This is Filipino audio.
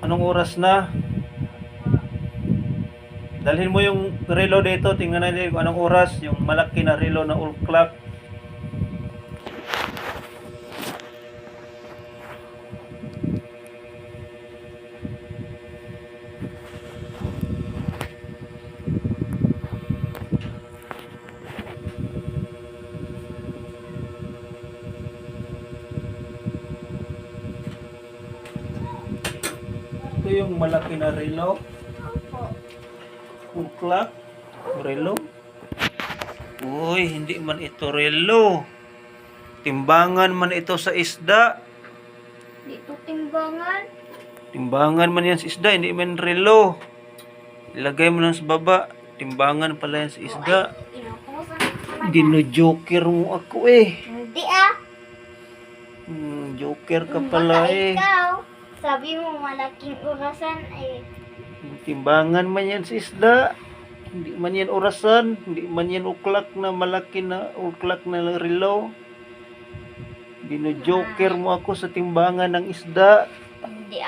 Anong oras na? Dalhin mo yung relo dito. Tingnan natin kung anong oras. Yung malaki na relo na wall clock. Ito yung malaki na relo. Opo. Wall clock. Relo. Uy, hindi man ito relo. Timbangan man ito sa isda. Dito timbangan. Timbangan man yan sa isda, hindi man relo. Ilagay mo lang sa baba. Timbangan pala yan sa isda. Inutusan naman. Dino-joker mo ako eh. Hindi Joker ka pala Baka eh. ikaw, sabi mo malaking orasan Timbangan man yan sa isda. Hindi man yan orasan. Hindi man yan uklak na malaki na uklak na relo. Dino-joker mo ako sa timbangan ng isda. Hindi